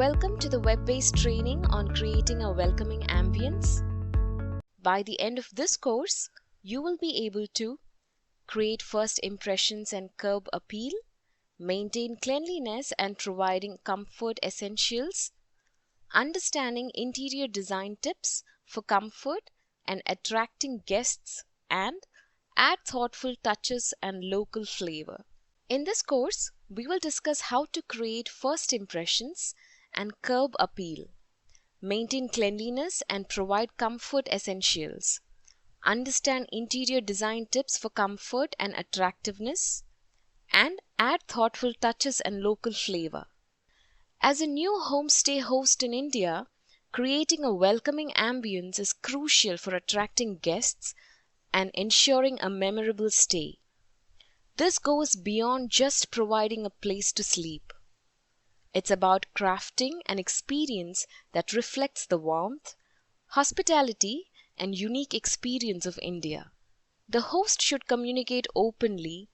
Welcome to the web-based training on creating a welcoming ambience. By the end of this course, you will be able to create first impressions and curb appeal, maintain cleanliness and providing comfort essentials, understanding interior design tips for comfort and attracting guests, and add thoughtful touches and local flavor. In this course, we will discuss how to create first impressions and curb appeal, maintain cleanliness and provide comfort essentials, understand interior design tips for comfort and attractiveness, and add thoughtful touches and local flavor. As a new homestay host in India, creating a welcoming ambience is crucial for attracting guests and ensuring a memorable stay. This goes beyond just providing a place to sleep. It's about crafting an experience that reflects the warmth, hospitality, and unique experience of India. The host should communicate openly,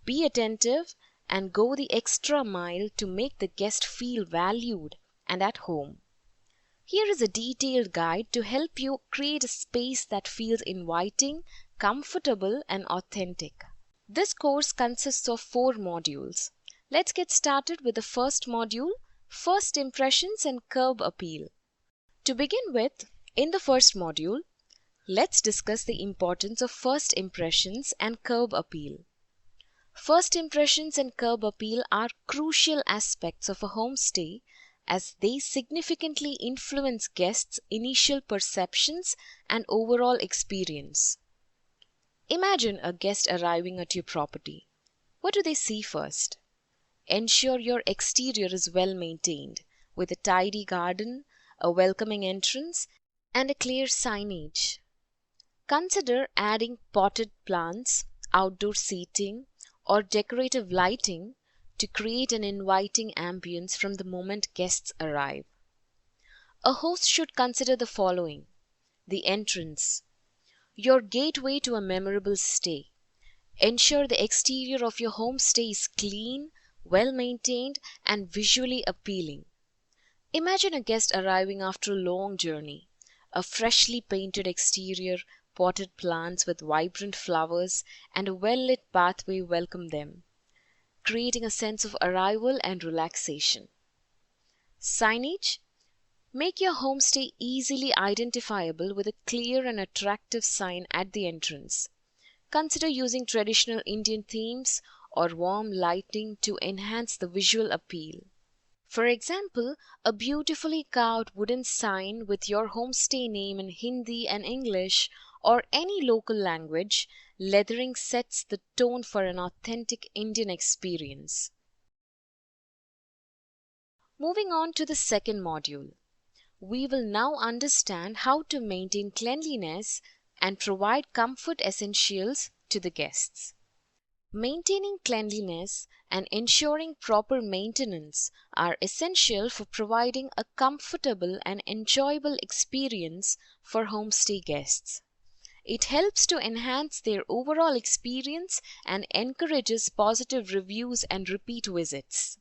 be attentive, and go the extra mile to make the guest feel valued and at home. Here is a detailed guide to help you create a space that feels inviting, comfortable, and authentic. This course consists of 4 modules. Let's get started with the first module, First Impressions and Curb Appeal. To begin with, in the first module, let's discuss the importance of first impressions and curb appeal. First impressions and curb appeal are crucial aspects of a homestay as they significantly influence guests' initial perceptions and overall experience. Imagine a guest arriving at your property. What do they see first? Ensure your exterior is well maintained, with a tidy garden, a welcoming entrance, and a clear signage. Consider adding potted plants, outdoor seating, or decorative lighting to create an inviting ambience from the moment guests arrive. A host should consider the following: the entrance, your gateway to a memorable stay. Ensure the exterior of your homestay is clean, well maintained, and visually appealing. Imagine a guest arriving after a long journey. A freshly painted exterior, potted plants with vibrant flowers, and a well-lit pathway welcome them, creating a sense of arrival and relaxation. Signage. Make your homestay easily identifiable with a clear and attractive sign at the entrance. Consider using traditional Indian themes or warm lighting to enhance the visual appeal. For example, a beautifully carved wooden sign with your homestay name in Hindi and English or any local language lettering sets the tone for an authentic Indian experience. Moving on to the second module, we will now understand how to maintain cleanliness and provide comfort essentials to the guests. Maintaining cleanliness and ensuring proper maintenance are essential for providing a comfortable and enjoyable experience for homestay guests. It helps to enhance their overall experience and encourages positive reviews and repeat visits.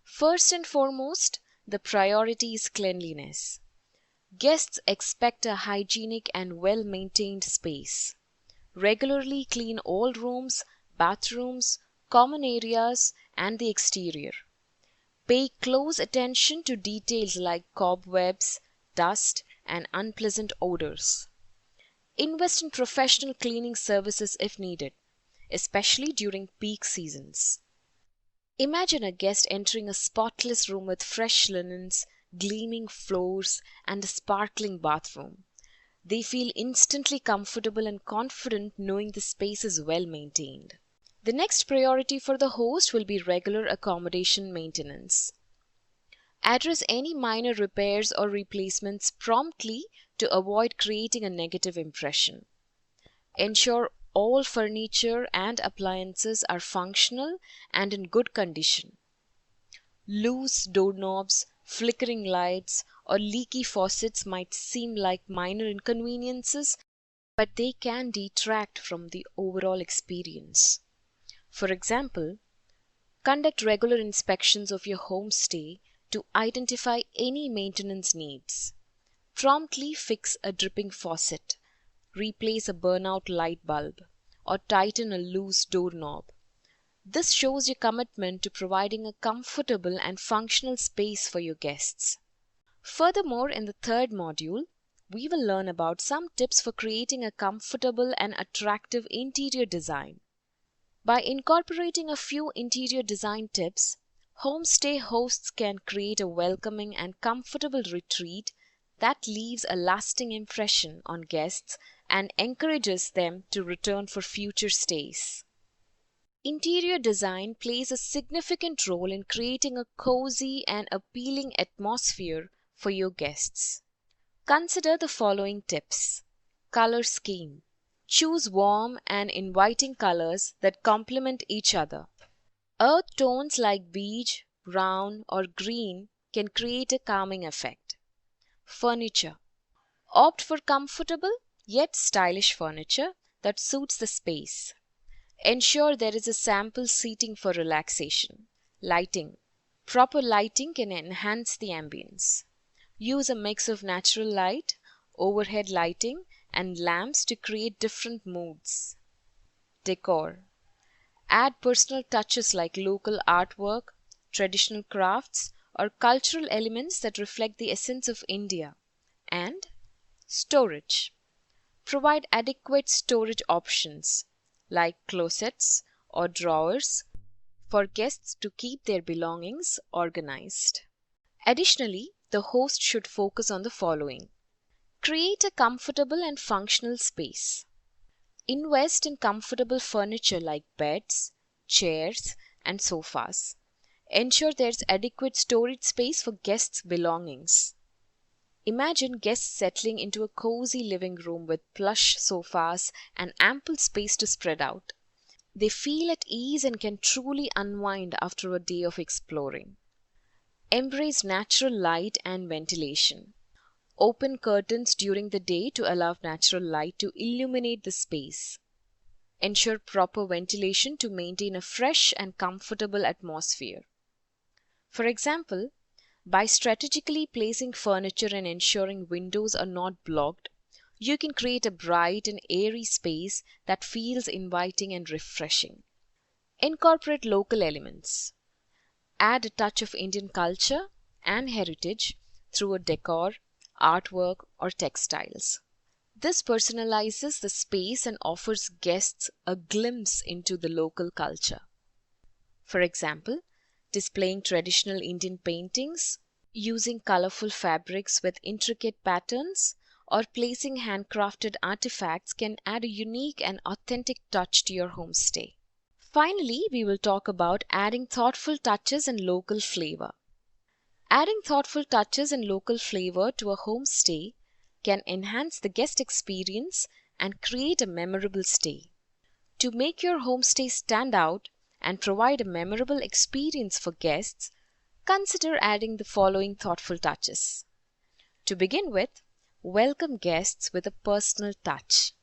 First and foremost, the priority is cleanliness. Guests expect a hygienic and well-maintained space. Regularly clean all rooms, bathrooms, common areas, and the exterior. Pay close attention to details like cobwebs, dust, and unpleasant odors. Invest in professional cleaning services if needed, especially during peak seasons. Imagine a guest entering a spotless room with fresh linens, gleaming floors, and a sparkling bathroom. They feel instantly comfortable and confident knowing the space is well maintained. The next priority for the host will be regular accommodation maintenance. Address any minor repairs or replacements promptly to avoid creating a negative impression. Ensure all furniture and appliances are functional and in good condition. Loose doorknobs, flickering lights, or leaky faucets might seem like minor inconveniences, but they can detract from the overall experience. For example, conduct regular inspections of your homestay to identify any maintenance needs. Promptly fix a dripping faucet, replace a burnout light bulb, or tighten a loose doorknob. This shows your commitment to providing a comfortable and functional space for your guests. Furthermore, in the third module, we will learn about some tips for creating a comfortable and attractive interior design. By incorporating a few interior design tips, homestay hosts can create a welcoming and comfortable retreat that leaves a lasting impression on guests and encourages them to return for future stays. Interior design plays a significant role in creating a cozy and appealing atmosphere for your guests. Consider the following tips. Color scheme. Choose warm and inviting colors that complement each other. Earth tones like beige, brown, or green can create a calming effect. Furniture. Opt for comfortable yet stylish furniture that suits the space. Ensure there is a sample seating for relaxation. Lighting. Proper lighting can enhance the ambience. Use a mix of natural light, overhead lighting, and lamps to create different moods. Decor. Add personal touches like local artwork, traditional crafts, or cultural elements that reflect the essence of India. And storage. Provide adequate storage options like closets or drawers for guests to keep their belongings organized. Additionally, the host should focus on the following. Create a comfortable and functional space. Invest in comfortable furniture like beds, chairs, and sofas. Ensure there's adequate storage space for guests' belongings. Imagine guests settling into a cozy living room with plush sofas and ample space to spread out. They feel at ease and can truly unwind after a day of exploring. Embrace natural light and ventilation. Open curtains during the day to allow natural light to illuminate the space. Ensure proper ventilation to maintain a fresh and comfortable atmosphere. For example, by strategically placing furniture and ensuring windows are not blocked, you can create a bright and airy space that feels inviting and refreshing. Incorporate local elements. Add a touch of Indian culture and heritage through a decor, artwork, or textiles. This personalizes the space and offers guests a glimpse into the local culture. For example, displaying traditional Indian paintings, using colorful fabrics with intricate patterns, or placing handcrafted artifacts can add a unique and authentic touch to your homestay. Finally, we will talk about adding thoughtful touches and local flavor. Adding thoughtful touches and local flavor to a homestay can enhance the guest experience and create a memorable stay. To make your homestay stand out and provide a memorable experience for guests, consider adding the following thoughtful touches. To begin with, welcome guests with a personal touch.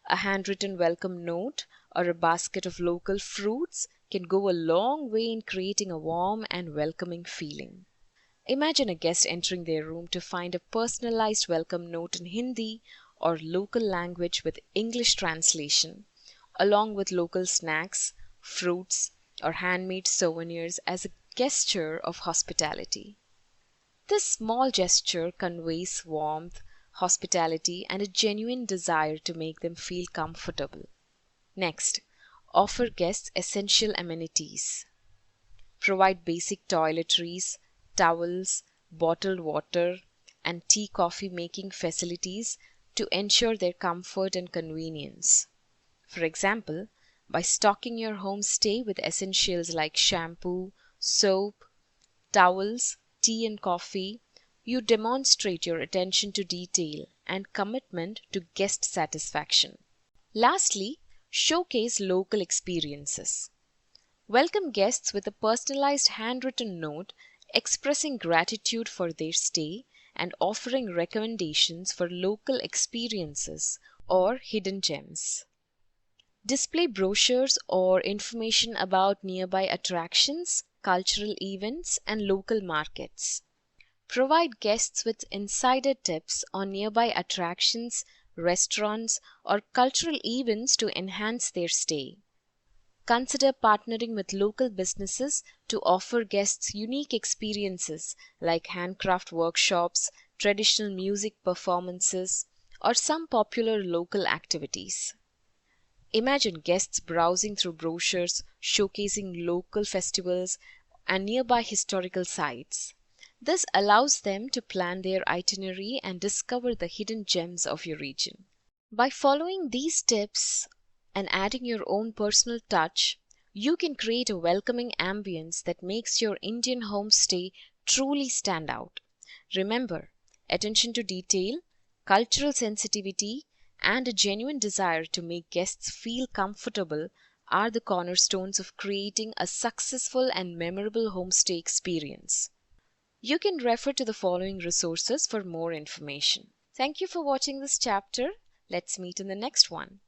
A handwritten welcome note or a basket of local fruits can go a long way in creating a warm and welcoming feeling. Imagine a guest entering their room to find a personalized welcome note in Hindi or local language with English translation, along with local snacks, fruits, or handmade souvenirs as a gesture of hospitality. This small gesture conveys warmth, hospitality, and a genuine desire to make them feel comfortable. Next, offer guests essential amenities. Provide basic toiletries, towels, bottled water, and tea coffee making facilities to ensure their comfort and convenience. For example, by stocking your homestay with essentials like shampoo, soap, towels, tea, and coffee, you demonstrate your attention to detail and commitment to guest satisfaction. Lastly, showcase local experiences. Welcome guests with a personalized handwritten note expressing gratitude for their stay and offering recommendations for local experiences or hidden gems. Display brochures or information about nearby attractions, cultural events, and local markets. Provide guests with insider tips on nearby attractions, restaurants, or cultural events to enhance their stay. Consider partnering with local businesses to offer guests unique experiences like handcraft workshops, traditional music performances, or some popular local activities. Imagine guests browsing through brochures showcasing local festivals and nearby historical sites. This allows them to plan their itinerary and discover the hidden gems of your region. By following these tips and adding your own personal touch, you can create a welcoming ambience that makes your Indian homestay truly stand out. Remember, attention to detail, cultural sensitivity, and a genuine desire to make guests feel comfortable are the cornerstones of creating a successful and memorable homestay experience. You can refer to the following resources for more information. Thank you for watching this chapter. Let's meet in the next one.